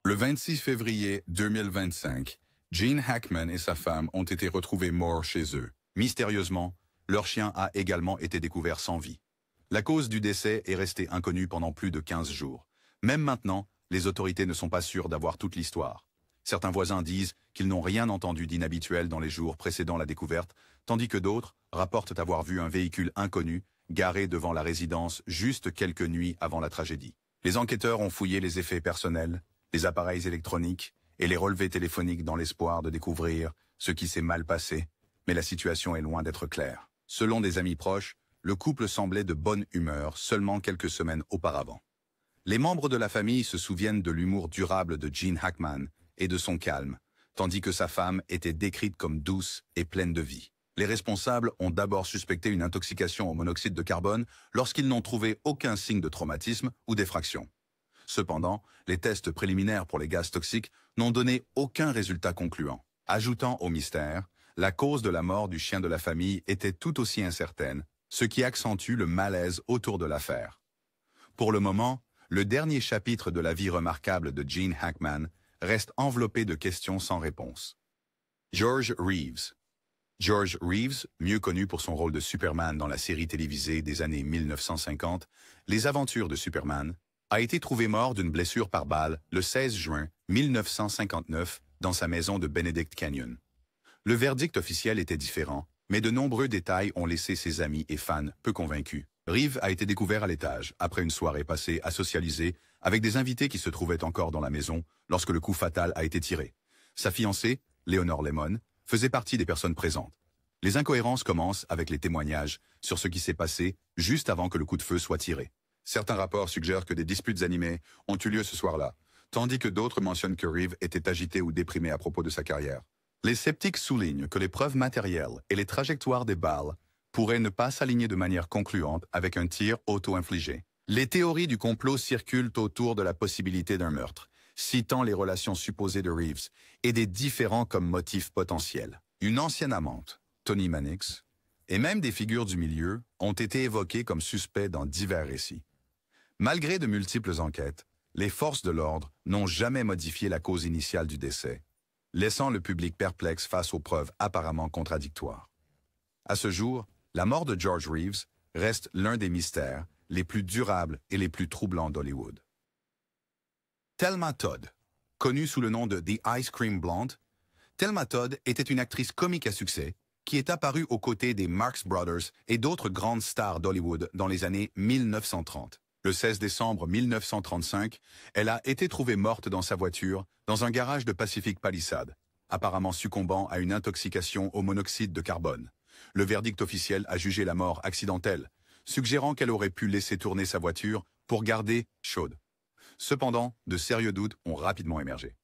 Le 26 février 2025, Gene Hackman et sa femme ont été retrouvés morts chez eux. Mystérieusement, leur chien a également été découvert sans vie. La cause du décès est restée inconnue pendant plus de 15 jours. Même maintenant, les autorités ne sont pas sûres d'avoir toute l'histoire. Certains voisins disent qu'ils n'ont rien entendu d'inhabituel dans les jours précédant la découverte, tandis que d'autres rapportent avoir vu un véhicule inconnu garé devant la résidence juste quelques nuits avant la tragédie. Les enquêteurs ont fouillé les effets personnels, les appareils électroniques et les relevés téléphoniques dans l'espoir de découvrir ce qui s'est mal passé, mais la situation est loin d'être claire. Selon des amis proches, le couple semblait de bonne humeur seulement quelques semaines auparavant. Les membres de la famille se souviennent de l'humour durable de Gene Hackman et de son calme, tandis que sa femme était décrite comme douce et pleine de vie. Les responsables ont d'abord suspecté une intoxication au monoxyde de carbone lorsqu'ils n'ont trouvé aucun signe de traumatisme ou d'effraction. Cependant, les tests préliminaires pour les gaz toxiques n'ont donné aucun résultat concluant. Ajoutant au mystère, la cause de la mort du chien de la famille était tout aussi incertaine, ce qui accentue le malaise autour de l'affaire. Pour le moment, le dernier chapitre de la vie remarquable de Gene Hackman reste enveloppé de questions sans réponse. George Reeves. George Reeves, mieux connu pour son rôle de Superman dans la série télévisée des années 1950, Les Aventures de Superman, a été trouvé mort d'une blessure par balle le 16 juin 1959 dans sa maison de Benedict Canyon. Le verdict officiel était différent, mais de nombreux détails ont laissé ses amis et fans peu convaincus. Reeves a été découvert à l'étage, après une soirée passée à socialiser avec des invités qui se trouvaient encore dans la maison lorsque le coup fatal a été tiré. Sa fiancée, Leonore Lemon, faisait partie des personnes présentes. Les incohérences commencent avec les témoignages sur ce qui s'est passé juste avant que le coup de feu soit tiré. Certains rapports suggèrent que des disputes animées ont eu lieu ce soir-là, tandis que d'autres mentionnent que Reeves était agité ou déprimé à propos de sa carrière. Les sceptiques soulignent que les preuves matérielles et les trajectoires des balles pourraient ne pas s'aligner de manière concluante avec un tir auto-infligé. Les théories du complot circulent autour de la possibilité d'un meurtre, citant les relations supposées de Reeves et des différents comme motifs potentiels. Une ancienne amante, Toni Mannix, et même des figures du milieu ont été évoquées comme suspects dans divers récits. Malgré de multiples enquêtes, les forces de l'ordre n'ont jamais modifié la cause initiale du décès, laissant le public perplexe face aux preuves apparemment contradictoires. À ce jour, la mort de George Reeves reste l'un des mystères les plus durables et les plus troublants d'Hollywood. Thelma Todd, connue sous le nom de The Ice Cream Blonde, Thelma Todd était une actrice comique à succès qui est apparue aux côtés des Marx Brothers et d'autres grandes stars d'Hollywood dans les années 1930. Le 16 décembre 1935, elle a été trouvée morte dans sa voiture dans un garage de Pacific Palisades, apparemment succombant à une intoxication au monoxyde de carbone. Le verdict officiel a jugé la mort accidentelle, suggérant qu'elle aurait pu laisser tourner sa voiture pour garder chaude. Cependant, de sérieux doutes ont rapidement émergé.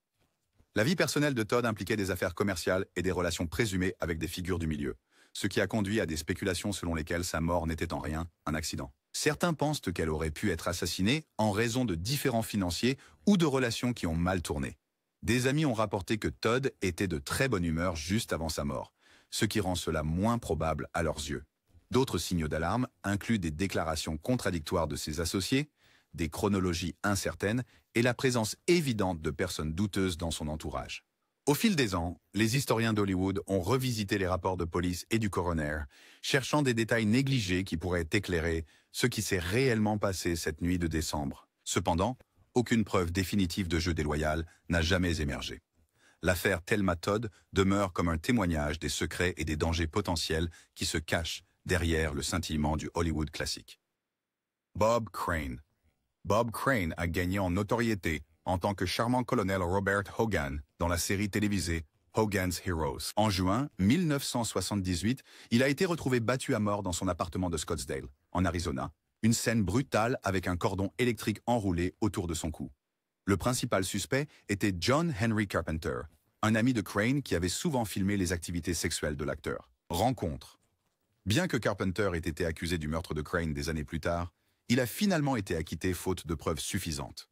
La vie personnelle de Todd impliquait des affaires commerciales et des relations présumées avec des figures du milieu, ce qui a conduit à des spéculations selon lesquelles sa mort n'était en rien un accident. Certains pensent qu'elle aurait pu être assassinée en raison de différends financiers ou de relations qui ont mal tourné. Des amis ont rapporté que Todd était de très bonne humeur juste avant sa mort, ce qui rend cela moins probable à leurs yeux. D'autres signaux d'alarme incluent des déclarations contradictoires de ses associés, des chronologies incertaines et la présence évidente de personnes douteuses dans son entourage. Au fil des ans, les historiens d'Hollywood ont revisité les rapports de police et du coroner, cherchant des détails négligés qui pourraient éclairer ce qui s'est réellement passé cette nuit de décembre. Cependant, aucune preuve définitive de jeu déloyal n'a jamais émergé. L'affaire Thelma Todd demeure comme un témoignage des secrets et des dangers potentiels qui se cachent derrière le scintillement du Hollywood classique. Bob Crane. Bob Crane a gagné en notoriété en tant que charmant colonel Robert Hogan dans la série télévisée Hogan's Heroes. En juin 1978, il a été retrouvé battu à mort dans son appartement de Scottsdale, en Arizona, une scène brutale avec un cordon électrique enroulé autour de son cou. Le principal suspect était John Henry Carpenter, un ami de Crane qui avait souvent filmé les activités sexuelles de l'acteur. Rencontre. Bien que Carpenter ait été accusé du meurtre de Crane des années plus tard, il a finalement été acquitté faute de preuves suffisantes.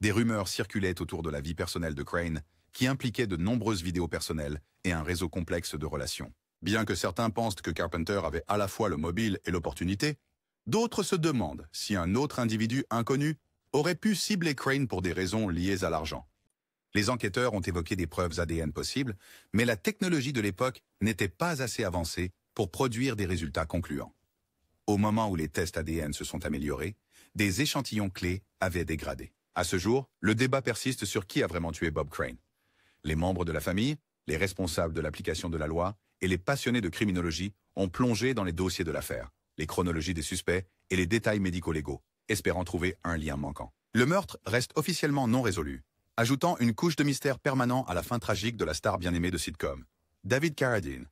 Des rumeurs circulaient autour de la vie personnelle de Crane, qui impliquaient de nombreuses vidéos personnelles et un réseau complexe de relations. Bien que certains pensent que Carpenter avait à la fois le mobile et l'opportunité, d'autres se demandent si un autre individu inconnu aurait pu cibler Crane pour des raisons liées à l'argent. Les enquêteurs ont évoqué des preuves ADN possibles, mais la technologie de l'époque n'était pas assez avancée pour produire des résultats concluants. Au moment où les tests ADN se sont améliorés, des échantillons clés avaient dégradé. À ce jour, le débat persiste sur qui a vraiment tué Bob Crane. Les membres de la famille, les responsables de l'application de la loi et les passionnés de criminologie ont plongé dans les dossiers de l'affaire, les chronologies des suspects et les détails médico-légaux, espérant trouver un lien manquant. Le meurtre reste officiellement non résolu, ajoutant une couche de mystère permanent à la fin tragique de la star bien-aimée de sitcom. David Carradine.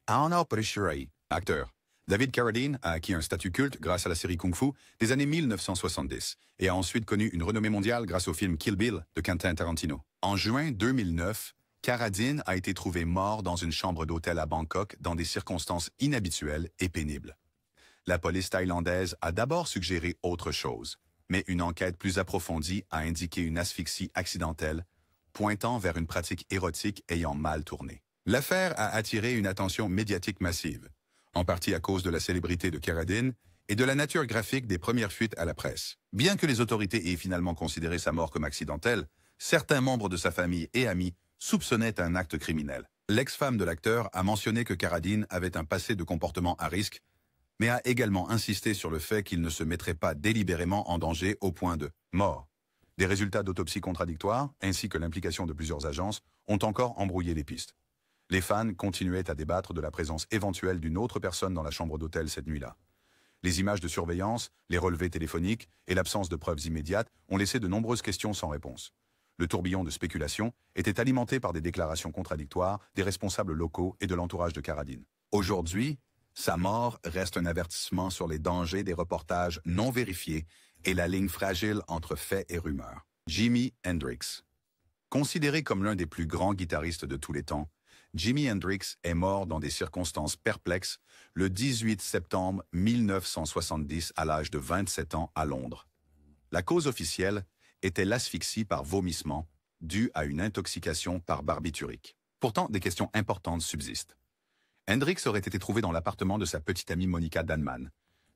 Anna Prishirai, acteur. David Carradine a acquis un statut culte grâce à la série Kung Fu des années 1970 et a ensuite connu une renommée mondiale grâce au film Kill Bill de Quentin Tarantino. En juin 2009, Carradine a été trouvé mort dans une chambre d'hôtel à Bangkok dans des circonstances inhabituelles et pénibles. La police thaïlandaise a d'abord suggéré autre chose, mais une enquête plus approfondie a indiqué une asphyxie accidentelle, pointant vers une pratique érotique ayant mal tourné. L'affaire a attiré une attention médiatique massive, en partie à cause de la célébrité de Carradine et de la nature graphique des premières fuites à la presse. Bien que les autorités aient finalement considéré sa mort comme accidentelle, certains membres de sa famille et amis soupçonnaient un acte criminel. L'ex-femme de l'acteur a mentionné que Carradine avait un passé de comportement à risque, mais a également insisté sur le fait qu'il ne se mettrait pas délibérément en danger au point de mort. Des résultats d'autopsie contradictoires, ainsi que l'implication de plusieurs agences, ont encore embrouillé les pistes. Les fans continuaient à débattre de la présence éventuelle d'une autre personne dans la chambre d'hôtel cette nuit-là. Les images de surveillance, les relevés téléphoniques et l'absence de preuves immédiates ont laissé de nombreuses questions sans réponse. Le tourbillon de spéculation était alimenté par des déclarations contradictoires des responsables locaux et de l'entourage de Carradine. Aujourd'hui, sa mort reste un avertissement sur les dangers des reportages non vérifiés et la ligne fragile entre faits et rumeurs. Jimi Hendrix. Considéré comme l'un des plus grands guitaristes de tous les temps, Jimi Hendrix est mort dans des circonstances perplexes le 18 septembre 1970 à l'âge de 27 ans à Londres. La cause officielle était l'asphyxie par vomissement due à une intoxication par barbiturique. Pourtant, des questions importantes subsistent. Hendrix aurait été trouvé dans l'appartement de sa petite amie Monica Danman,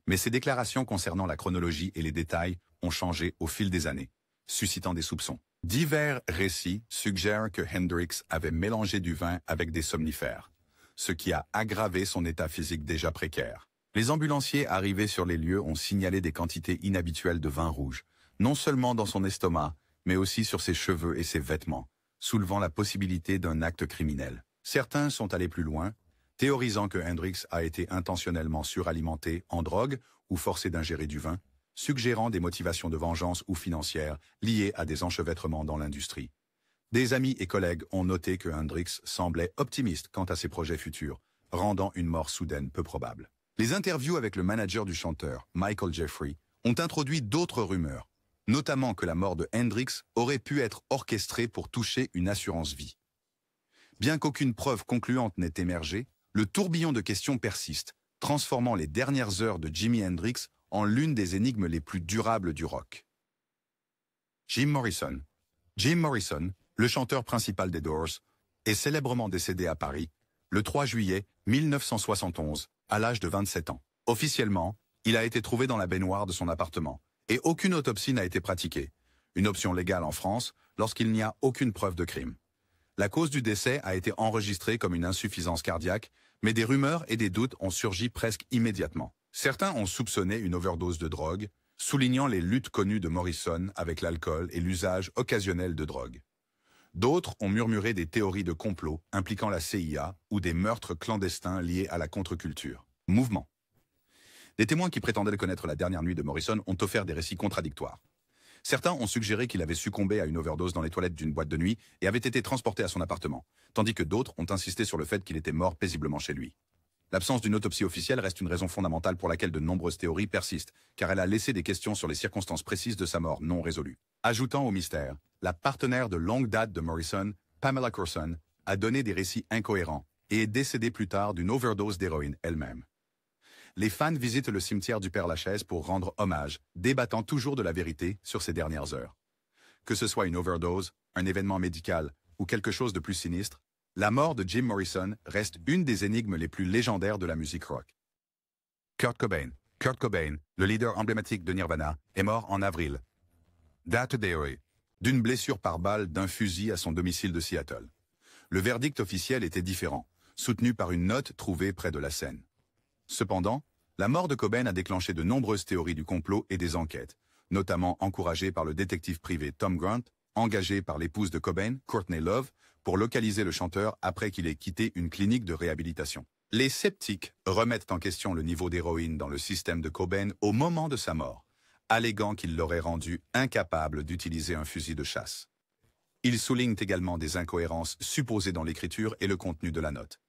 mais ses déclarations concernant la chronologie et les détails ont changé au fil des années, suscitant des soupçons. Divers récits suggèrent que Hendrix avait mélangé du vin avec des somnifères, ce qui a aggravé son état physique déjà précaire. Les ambulanciers arrivés sur les lieux ont signalé des quantités inhabituelles de vin rouge, non seulement dans son estomac, mais aussi sur ses cheveux et ses vêtements, soulevant la possibilité d'un acte criminel. Certains sont allés plus loin, théorisant que Hendrix a été intentionnellement suralimenté en drogue ou forcé d'ingérer du vin, suggérant des motivations de vengeance ou financières liées à des enchevêtrements dans l'industrie. Des amis et collègues ont noté que Hendrix semblait optimiste quant à ses projets futurs, rendant une mort soudaine peu probable. Les interviews avec le manager du chanteur, Michael Jeffrey, ont introduit d'autres rumeurs, notamment que la mort de Hendrix aurait pu être orchestrée pour toucher une assurance vie. Bien qu'aucune preuve concluante n'ait émergé, le tourbillon de questions persiste, transformant les dernières heures de Jimi Hendrix en l'une des énigmes les plus durables du rock. Jim Morrison. Jim Morrison, le chanteur principal des Doors, est célèbrement décédé à Paris le 3 juillet 1971, à l'âge de 27 ans. Officiellement, il a été trouvé dans la baignoire de son appartement, et aucune autopsie n'a été pratiquée, une option légale en France lorsqu'il n'y a aucune preuve de crime. La cause du décès a été enregistrée comme une insuffisance cardiaque, mais des rumeurs et des doutes ont surgi presque immédiatement. Certains ont soupçonné une overdose de drogue, soulignant les luttes connues de Morrison avec l'alcool et l'usage occasionnel de drogue. D'autres ont murmuré des théories de complot impliquant la CIA ou des meurtres clandestins liés à la contre-culture. Mouvement. Des témoins qui prétendaient connaître la dernière nuit de Morrison ont offert des récits contradictoires. Certains ont suggéré qu'il avait succombé à une overdose dans les toilettes d'une boîte de nuit et avait été transporté à son appartement, tandis que d'autres ont insisté sur le fait qu'il était mort paisiblement chez lui. L'absence d'une autopsie officielle reste une raison fondamentale pour laquelle de nombreuses théories persistent, car elle a laissé des questions sur les circonstances précises de sa mort non résolues. Ajoutant au mystère, la partenaire de longue date de Morrison, Pamela Courson, a donné des récits incohérents et est décédée plus tard d'une overdose d'héroïne elle-même. Les fans visitent le cimetière du Père-Lachaise pour rendre hommage, débattant toujours de la vérité sur ces dernières heures. Que ce soit une overdose, un événement médical ou quelque chose de plus sinistre, la mort de Jim Morrison reste une des énigmes les plus légendaires de la musique rock. Kurt Cobain. Kurt Cobain, le leader emblématique de Nirvana, est mort en avril. Date d'Aoi. d'une blessure par balle d'un fusil à son domicile de Seattle. Le verdict officiel était différent, soutenu par une note trouvée près de la scène. Cependant, la mort de Cobain a déclenché de nombreuses théories du complot et des enquêtes, notamment encouragées par le détective privé Tom Grant, engagé par l'épouse de Cobain, Courtney Love, pour localiser le chanteur après qu'il ait quitté une clinique de réhabilitation. Les sceptiques remettent en question le niveau d'héroïne dans le système de Cobain au moment de sa mort, alléguant qu'il l'aurait rendu incapable d'utiliser un fusil de chasse. Ils soulignent également des incohérences supposées dans l'écriture et le contenu de la note.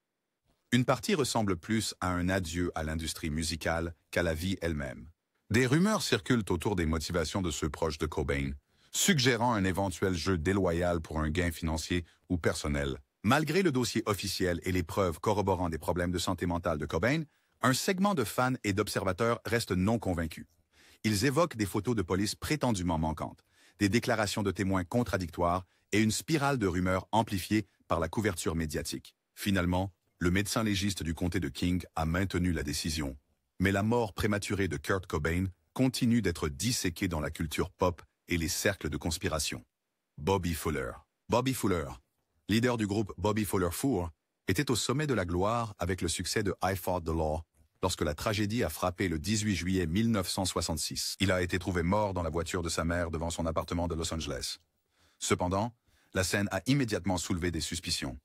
Une partie ressemble plus à un adieu à l'industrie musicale qu'à la vie elle-même. Des rumeurs circulent autour des motivations de ceux proches de Cobain, suggérant un éventuel jeu déloyal pour un gain financier ou personnel. Malgré le dossier officiel et les preuves corroborant des problèmes de santé mentale de Cobain, un segment de fans et d'observateurs reste non convaincu. Ils évoquent des photos de police prétendument manquantes, des déclarations de témoins contradictoires et une spirale de rumeurs amplifiée par la couverture médiatique. Finalement, le médecin légiste du comté de King a maintenu la décision. Mais la mort prématurée de Kurt Cobain continue d'être disséquée dans la culture pop et les cercles de conspiration. Bobby Fuller. Bobby Fuller, leader du groupe Bobby Fuller Four, était au sommet de la gloire avec le succès de I Fought the Law lorsque la tragédie a frappé le 18 juillet 1966. Il a été trouvé mort dans la voiture de sa mère devant son appartement de Los Angeles. Cependant, la scène a immédiatement soulevé des suspicions.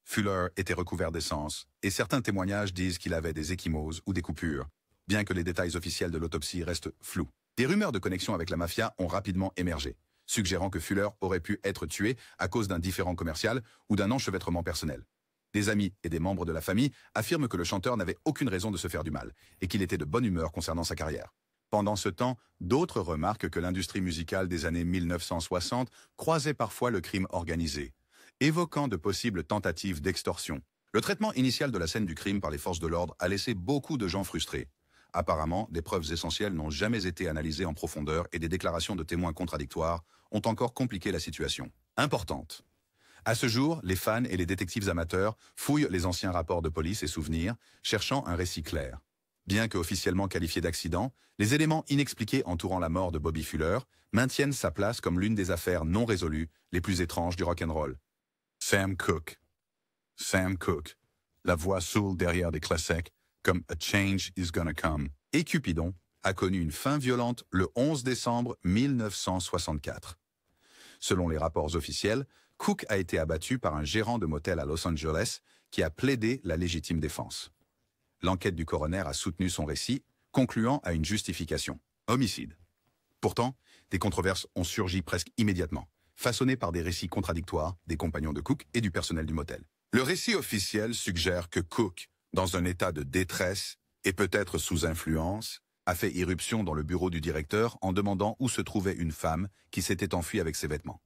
Fuller était recouvert d'essence, et certains témoignages disent qu'il avait des ecchymoses ou des coupures, bien que les détails officiels de l'autopsie restent flous. Des rumeurs de connexion avec la mafia ont rapidement émergé, suggérant que Fuller aurait pu être tué à cause d'un différend commercial ou d'un enchevêtrement personnel. Des amis et des membres de la famille affirment que le chanteur n'avait aucune raison de se faire du mal, et qu'il était de bonne humeur concernant sa carrière. Pendant ce temps, d'autres remarquent que l'industrie musicale des années 1960 croisait parfois le crime organisé, évoquant de possibles tentatives d'extorsion. Le traitement initial de la scène du crime par les forces de l'ordre a laissé beaucoup de gens frustrés. Apparemment, des preuves essentielles n'ont jamais été analysées en profondeur et des déclarations de témoins contradictoires ont encore compliqué la situation. Importante. À ce jour, les fans et les détectives amateurs fouillent les anciens rapports de police et souvenirs, cherchant un récit clair. Bien que officiellement qualifiés d'accident, les éléments inexpliqués entourant la mort de Bobby Fuller maintiennent sa place comme l'une des affaires non résolues les plus étranges du rock'n'roll. Sam Cooke. Sam Cooke, la voix saoule derrière des classiques comme A Change Is Gonna Come et Cupidon, a connu une fin violente le 11 décembre 1964. Selon les rapports officiels, Cooke a été abattu par un gérant de motel à Los Angeles qui a plaidé la légitime défense. L'enquête du coroner a soutenu son récit, concluant à une justification. Homicide. Pourtant, des controverses ont surgi presque immédiatement, façonnées par des récits contradictoires des compagnons de Cooke et du personnel du motel. Le récit officiel suggère que Cooke, dans un état de détresse et peut-être sous influence, a fait irruption dans le bureau du directeur en demandant où se trouvait une femme qui s'était enfuie avec ses vêtements.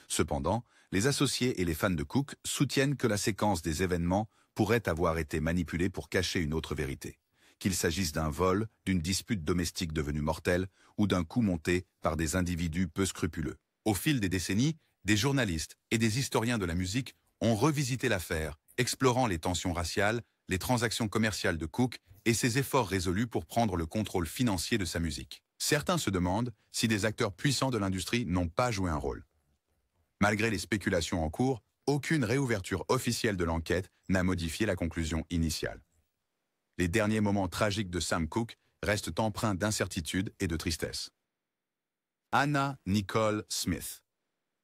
Cependant, les associés et les fans de Cooke soutiennent que la séquence des événements pourrait avoir été manipulée pour cacher une autre vérité, qu'il s'agisse d'un vol, d'une dispute domestique devenue mortelle ou d'un coup monté par des individus peu scrupuleux. Au fil des décennies, des journalistes et des historiens de la musique ont revisité l'affaire, explorant les tensions raciales, les transactions commerciales de Cooke et ses efforts résolus pour prendre le contrôle financier de sa musique. Certains se demandent si des acteurs puissants de l'industrie n'ont pas joué un rôle. Malgré les spéculations en cours, aucune réouverture officielle de l'enquête n'a modifié la conclusion initiale. Les derniers moments tragiques de Sam Cooke restent empreints d'incertitude et de tristesse. Anna Nicole Smith.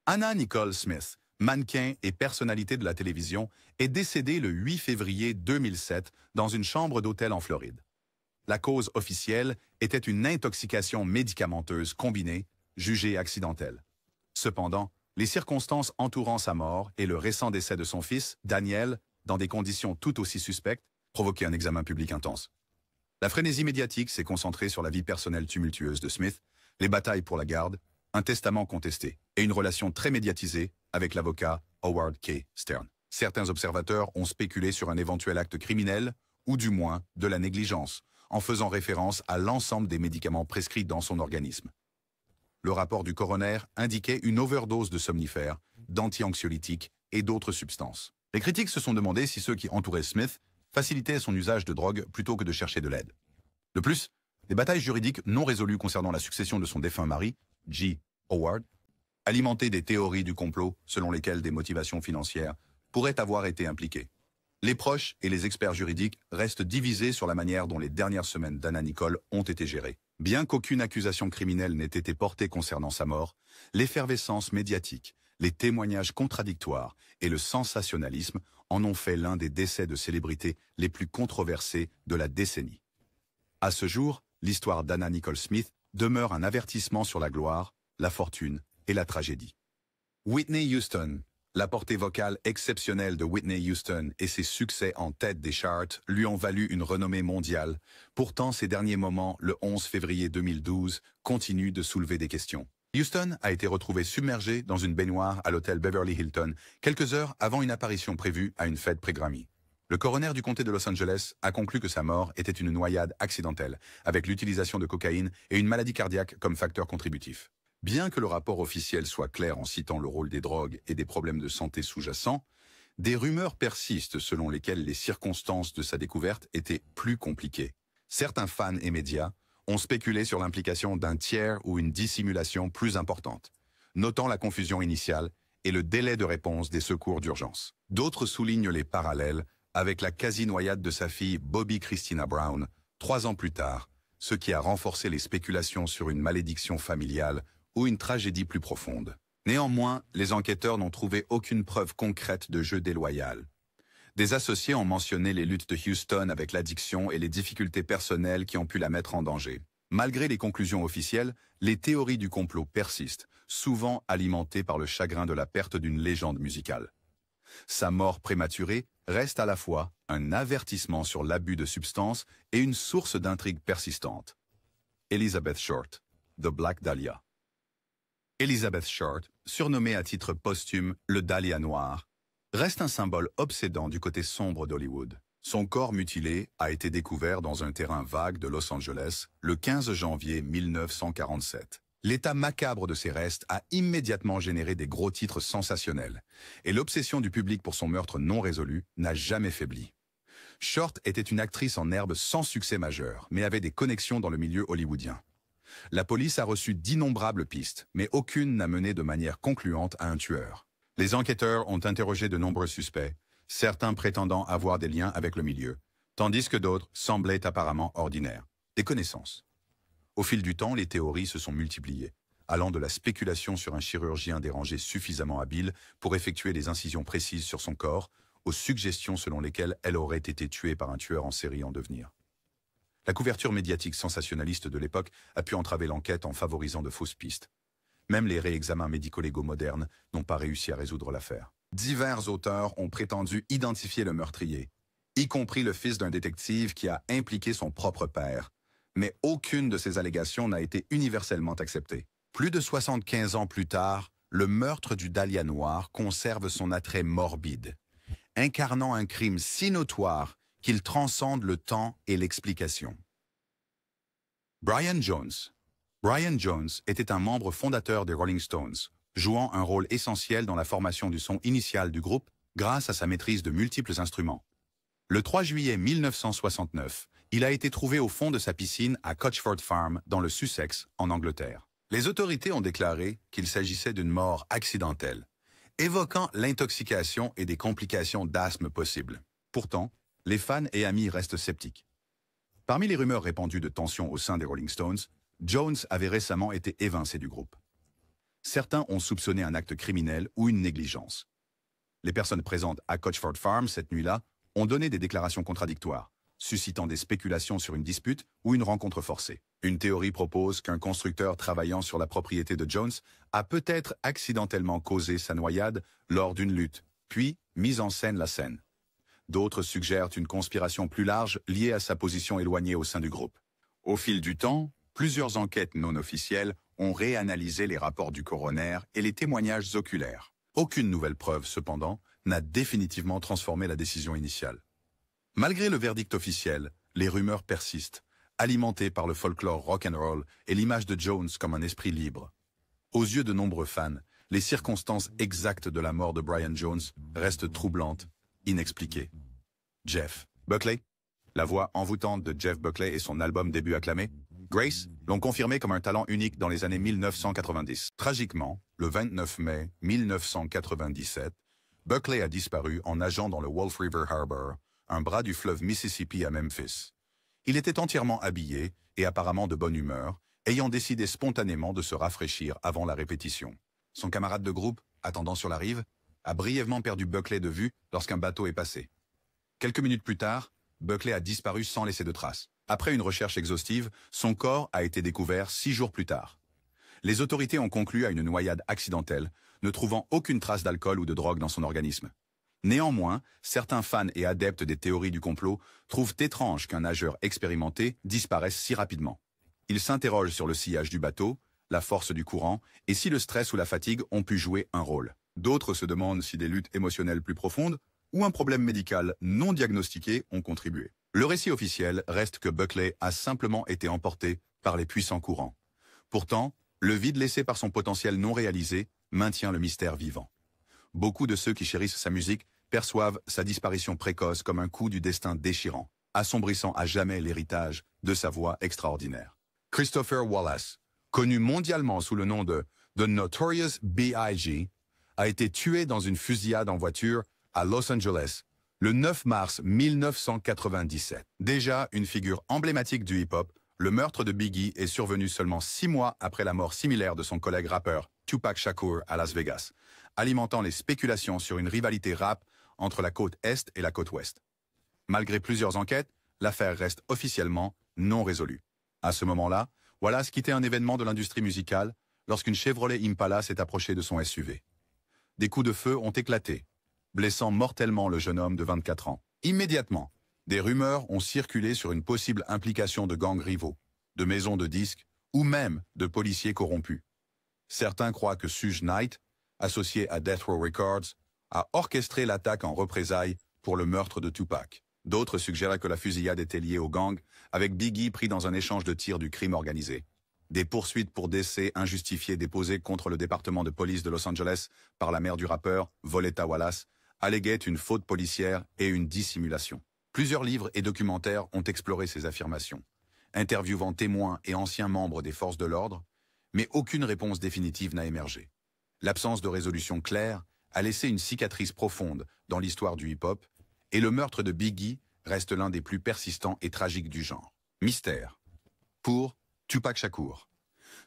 Anna Nicole Smith, mannequin et personnalité de la télévision, est décédée le 8 février 2007 dans une chambre d'hôtel en Floride. La cause officielle était une intoxication médicamenteuse combinée, jugée accidentelle. Cependant, les circonstances entourant sa mort et le récent décès de son fils, Daniel, dans des conditions tout aussi suspectes, provoquaient un examen public intense. La frénésie médiatique s'est concentrée sur la vie personnelle tumultueuse de Smith, les batailles pour la garde, un testament contesté et une relation très médiatisée avec l'avocat Howard K. Stern. Certains observateurs ont spéculé sur un éventuel acte criminel, ou du moins de la négligence, en faisant référence à l'ensemble des médicaments prescrits dans son organisme. Le rapport du coroner indiquait une overdose de somnifères, d'anti-anxiolytiques et d'autres substances. Les critiques se sont demandé si ceux qui entouraient Smith facilitaient son usage de drogue plutôt que de chercher de l'aide. De plus, des batailles juridiques non résolues concernant la succession de son défunt mari, G. Howard, alimenter des théories du complot selon lesquelles des motivations financières pourraient avoir été impliquées. Les proches et les experts juridiques restent divisés sur la manière dont les dernières semaines d'Anna Nicole ont été gérées. Bien qu'aucune accusation criminelle n'ait été portée concernant sa mort, l'effervescence médiatique, les témoignages contradictoires et le sensationnalisme en ont fait l'un des décès de célébrités les plus controversés de la décennie. À ce jour, l'histoire d'Anna Nicole Smith demeure un avertissement sur la gloire, la fortune et la tragédie. Whitney Houston. La portée vocale exceptionnelle de Whitney Houston et ses succès en tête des charts lui ont valu une renommée mondiale. Pourtant, ces derniers moments, le 11 février 2012, continuent de soulever des questions. Houston a été retrouvée submergée dans une baignoire à l'hôtel Beverly Hilton quelques heures avant une apparition prévue à une fête pré-Grammy. Le coroner du comté de Los Angeles a conclu que sa mort était une noyade accidentelle, avec l'utilisation de cocaïne et une maladie cardiaque comme facteur contributif. Bien que le rapport officiel soit clair en citant le rôle des drogues et des problèmes de santé sous-jacents, des rumeurs persistent selon lesquelles les circonstances de sa découverte étaient plus compliquées. Certains fans et médias ont spéculé sur l'implication d'un tiers ou une dissimulation plus importante, notant la confusion initiale et le délai de réponse des secours d'urgence. D'autres soulignent les parallèles avec la quasi-noyade de sa fille Bobby Christina Brown, 3 ans plus tard, ce qui a renforcé les spéculations sur une malédiction familiale ou une tragédie plus profonde. Néanmoins, les enquêteurs n'ont trouvé aucune preuve concrète de jeu déloyal. Des associés ont mentionné les luttes de Houston avec l'addiction et les difficultés personnelles qui ont pu la mettre en danger. Malgré les conclusions officielles, les théories du complot persistent, souvent alimentées par le chagrin de la perte d'une légende musicale. Sa mort prématurée reste à la fois un avertissement sur l'abus de substances et une source d'intrigue persistante. Elizabeth Short, The Black Dahlia. Elizabeth Short, surnommée à titre posthume le Dahlia Noir, reste un symbole obsédant du côté sombre d'Hollywood. Son corps mutilé a été découvert dans un terrain vague de Los Angeles le 15 janvier 1947. L'état macabre de ses restes a immédiatement généré des gros titres sensationnels, et l'obsession du public pour son meurtre non résolu n'a jamais faibli. Short était une actrice en herbe sans succès majeur, mais avait des connexions dans le milieu hollywoodien. La police a reçu d'innombrables pistes, mais aucune n'a mené de manière concluante à un tueur. Les enquêteurs ont interrogé de nombreux suspects, certains prétendant avoir des liens avec le milieu, tandis que d'autres semblaient apparemment ordinaires. Des connaissances. Au fil du temps, les théories se sont multipliées, allant de la spéculation sur un chirurgien dérangé suffisamment habile pour effectuer des incisions précises sur son corps, aux suggestions selon lesquelles elle aurait été tuée par un tueur en série en devenir. La couverture médiatique sensationnaliste de l'époque a pu entraver l'enquête en favorisant de fausses pistes. Même les réexamens médico-légaux modernes n'ont pas réussi à résoudre l'affaire. Divers auteurs ont prétendu identifier le meurtrier, y compris le fils d'un détective qui a impliqué son propre père. Mais aucune de ces allégations n'a été universellement acceptée. Plus de 75 ans plus tard, le meurtre du Dahlia Noir conserve son attrait morbide, incarnant un crime si notoire qu'il transcende le temps et l'explication. Brian Jones. Brian Jones était un membre fondateur des Rolling Stones, jouant un rôle essentiel dans la formation du son initial du groupe grâce à sa maîtrise de multiples instruments. Le 3 juillet 1969, il a été trouvé au fond de sa piscine à Cochford Farm, dans le Sussex, en Angleterre. Les autorités ont déclaré qu'il s'agissait d'une mort accidentelle, évoquant l'intoxication et des complications d'asthme possibles. Pourtant, les fans et amis restent sceptiques. Parmi les rumeurs répandues de tensions au sein des Rolling Stones, Jones avait récemment été évincé du groupe. Certains ont soupçonné un acte criminel ou une négligence. Les personnes présentes à Cochford Farm cette nuit-là ont donné des déclarations contradictoires, suscitant des spéculations sur une dispute ou une rencontre forcée. Une théorie propose qu'un constructeur travaillant sur la propriété de Jones a peut-être accidentellement causé sa noyade lors d'une lutte, puis mis en scène la scène. D'autres suggèrent une conspiration plus large liée à sa position éloignée au sein du groupe. Au fil du temps, plusieurs enquêtes non officielles ont réanalysé les rapports du coroner et les témoignages oculaires. Aucune nouvelle preuve, cependant, n'a définitivement transformé la décision initiale. Malgré le verdict officiel, les rumeurs persistent, alimentées par le folklore rock'n'roll et l'image de Jones comme un esprit libre. Aux yeux de nombreux fans, les circonstances exactes de la mort de Brian Jones restent troublantes, inexpliquées. Jeff Buckley. La voix envoûtante de Jeff Buckley et son album début acclamé. Grace l'ont confirmé comme un talent unique dans les années 1990. Tragiquement, le 29 mai 1997, Buckley a disparu en nageant dans le Wolf River Harbor, un bras du fleuve Mississippi à Memphis. Il était entièrement habillé et apparemment de bonne humeur, ayant décidé spontanément de se rafraîchir avant la répétition. Son camarade de groupe, attendant sur la rive, a brièvement perdu Buckley de vue lorsqu'un bateau est passé. Quelques minutes plus tard, Buckley a disparu sans laisser de traces. Après une recherche exhaustive, son corps a été découvert 6 jours plus tard. Les autorités ont conclu à une noyade accidentelle, ne trouvant aucune trace d'alcool ou de drogue dans son organisme. Néanmoins, certains fans et adeptes des théories du complot trouvent étrange qu'un nageur expérimenté disparaisse si rapidement. Ils s'interrogent sur le sillage du bateau, la force du courant et si le stress ou la fatigue ont pu jouer un rôle. D'autres se demandent si des luttes émotionnelles plus profondes ou un problème médical non diagnostiqué ont contribué. Le récit officiel reste que Buckley a simplement été emporté par les puissants courants. Pourtant, le vide laissé par son potentiel non réalisé maintient le mystère vivant. Beaucoup de ceux qui chérissent sa musique perçoivent sa disparition précoce comme un coup du destin déchirant, assombrissant à jamais l'héritage de sa voix extraordinaire. Christopher Wallace, connu mondialement sous le nom de The Notorious B.I.G., a été tué dans une fusillade en voiture à Los Angeles le 9 mars 1997. Déjà une figure emblématique du hip-hop, le meurtre de Biggie est survenu seulement 6 mois après la mort similaire de son collègue rappeur Tupac Shakur à Las Vegas, alimentant les spéculations sur une rivalité rap entre la côte Est et la côte Ouest. Malgré plusieurs enquêtes, l'affaire reste officiellement non résolue. À ce moment-là, Wallace quittait un événement de l'industrie musicale lorsqu'une Chevrolet Impala s'est approchée de son SUV. Des coups de feu ont éclaté, blessant mortellement le jeune homme de 24 ans. Immédiatement, des rumeurs ont circulé sur une possible implication de gangs rivaux, de maisons de disques ou même de policiers corrompus. Certains croient que Suge Knight, associé à Death Row Records, a orchestré l'attaque en représailles pour le meurtre de Tupac. D'autres suggéraient que la fusillade était liée au gang, avec Biggie pris dans un échange de tirs du crime organisé. Des poursuites pour décès injustifiés déposés contre le département de police de Los Angeles par la mère du rappeur, Voletta Wallace, alléguaient une faute policière et une dissimulation. Plusieurs livres et documentaires ont exploré ces affirmations, interviewant témoins et anciens membres des forces de l'ordre, mais aucune réponse définitive n'a émergé. L'absence de résolution claire a laissé une cicatrice profonde dans l'histoire du hip-hop, et le meurtre de Biggie reste l'un des plus persistants et tragiques du genre. Mystère. Pour Tupac Shakur.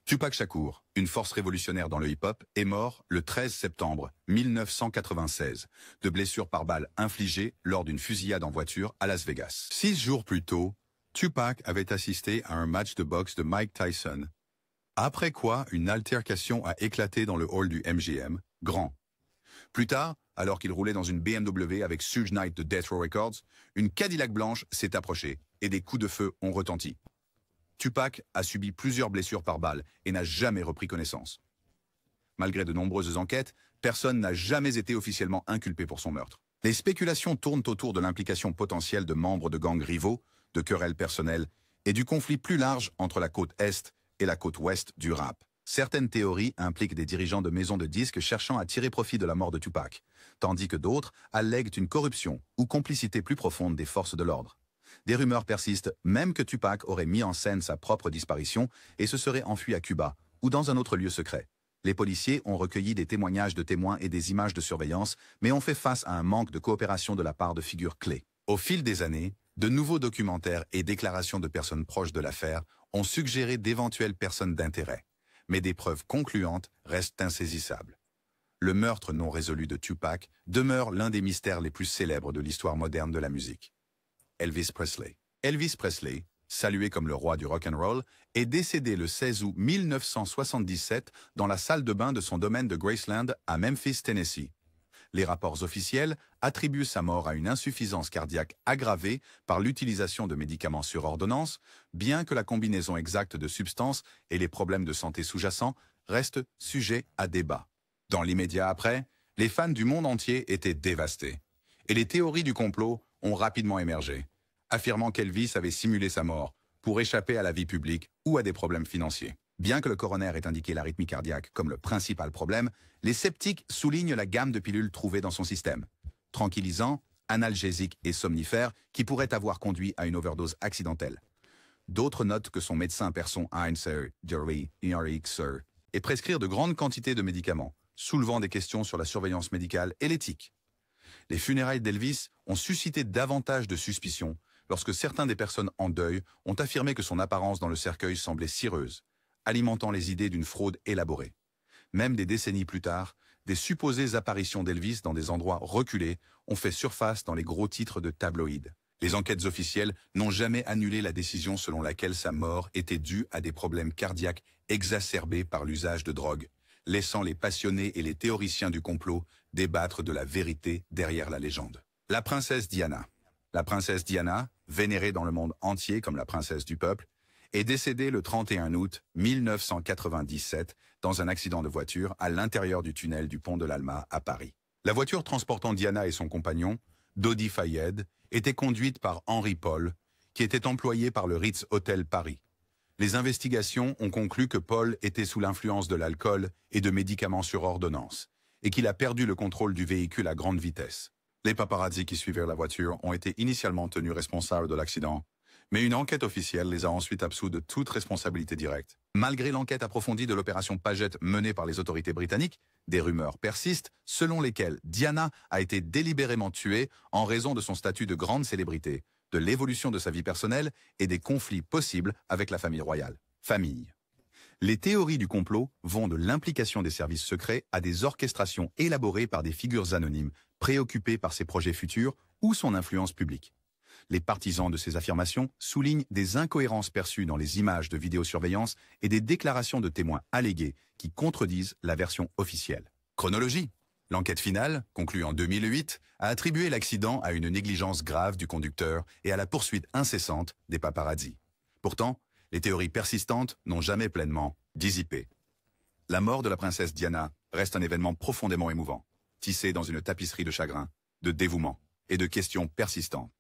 Tupac Shakur, une force révolutionnaire dans le hip-hop, est mort le 13 septembre 1996, de blessures par balle infligées lors d'une fusillade en voiture à Las Vegas. 6 jours plus tôt, Tupac avait assisté à un match de boxe de Mike Tyson, après quoi une altercation a éclaté dans le hall du MGM, Grand. Plus tard, alors qu'il roulait dans une BMW avec Suge Knight de Death Row Records, une Cadillac blanche s'est approchée et des coups de feu ont retenti. Tupac a subi plusieurs blessures par balle et n'a jamais repris connaissance. Malgré de nombreuses enquêtes, personne n'a jamais été officiellement inculpé pour son meurtre. Les spéculations tournent autour de l'implication potentielle de membres de gangs rivaux, de querelles personnelles et du conflit plus large entre la côte Est et la côte Ouest du rap. Certaines théories impliquent des dirigeants de maisons de disques cherchant à tirer profit de la mort de Tupac, tandis que d'autres allèguent une corruption ou complicité plus profonde des forces de l'ordre. Des rumeurs persistent, même que Tupac aurait mis en scène sa propre disparition et se serait enfui à Cuba ou dans un autre lieu secret. Les policiers ont recueilli des témoignages de témoins et des images de surveillance, mais ont fait face à un manque de coopération de la part de figures clés. Au fil des années, de nouveaux documentaires et déclarations de personnes proches de l'affaire ont suggéré d'éventuelles personnes d'intérêt, mais des preuves concluantes restent insaisissables. Le meurtre non résolu de Tupac demeure l'un des mystères les plus célèbres de l'histoire moderne de la musique. Elvis Presley. Elvis Presley, salué comme le roi du rock'n'roll, est décédé le 16 août 1977 dans la salle de bain de son domaine de Graceland à Memphis, Tennessee. Les rapports officiels attribuent sa mort à une insuffisance cardiaque aggravée par l'utilisation de médicaments sur ordonnance, bien que la combinaison exacte de substances et les problèmes de santé sous-jacents restent sujets à débat. Dans l'immédiat après, les fans du monde entier étaient dévastés, et les théories du complot ont rapidement émergé, affirmant qu'Elvis avait simulé sa mort pour échapper à la vie publique ou à des problèmes financiers. Bien que le coroner ait indiqué l'arythmie cardiaque comme le principal problème, les sceptiques soulignent la gamme de pilules trouvées dans son système, tranquillisants, analgésiques et somnifères qui pourraient avoir conduit à une overdose accidentelle. D'autres notent que son médecin perd son Einser, et prescrire de grandes quantités de médicaments, soulevant des questions sur la surveillance médicale et l'éthique. Les funérailles d'Elvis ont suscité davantage de suspicions lorsque certaines des personnes en deuil ont affirmé que son apparence dans le cercueil semblait cireuse, alimentant les idées d'une fraude élaborée. Même des décennies plus tard, des supposées apparitions d'Elvis dans des endroits reculés ont fait surface dans les gros titres de tabloïds. Les enquêtes officielles n'ont jamais annulé la décision selon laquelle sa mort était due à des problèmes cardiaques exacerbés par l'usage de drogue, laissant les passionnés et les théoriciens du complot débattre de la vérité derrière la légende. La princesse Diana. La princesse Diana, vénérée dans le monde entier comme la princesse du peuple, est décédée le 31 août 1997 dans un accident de voiture à l'intérieur du tunnel du pont de l'Alma à Paris. La voiture transportant Diana et son compagnon, Dodi Fayed, était conduite par Henri Paul, qui était employé par le Ritz Hotel Paris. Les investigations ont conclu que Paul était sous l'influence de l'alcool et de médicaments sur ordonnance, et qu'il a perdu le contrôle du véhicule à grande vitesse. Les paparazzis qui suivirent la voiture ont été initialement tenus responsables de l'accident, mais une enquête officielle les a ensuite absous de toute responsabilité directe. Malgré l'enquête approfondie de l'opération Paget menée par les autorités britanniques, des rumeurs persistent selon lesquelles Diana a été délibérément tuée en raison de son statut de grande célébrité, de l'évolution de sa vie personnelle et des conflits possibles avec la famille royale. Famille. Les théories du complot vont de l'implication des services secrets à des orchestrations élaborées par des figures anonymes préoccupées par ses projets futurs ou son influence publique. Les partisans de ces affirmations soulignent des incohérences perçues dans les images de vidéosurveillance et des déclarations de témoins allégués qui contredisent la version officielle. Chronologie. L'enquête finale, conclue en 2008, a attribué l'accident à une négligence grave du conducteur et à la poursuite incessante des paparazzis. Pourtant, les théories persistantes n'ont jamais pleinement dissipé. La mort de la princesse Diana reste un événement profondément émouvant, tissé dans une tapisserie de chagrin, de dévouement et de questions persistantes.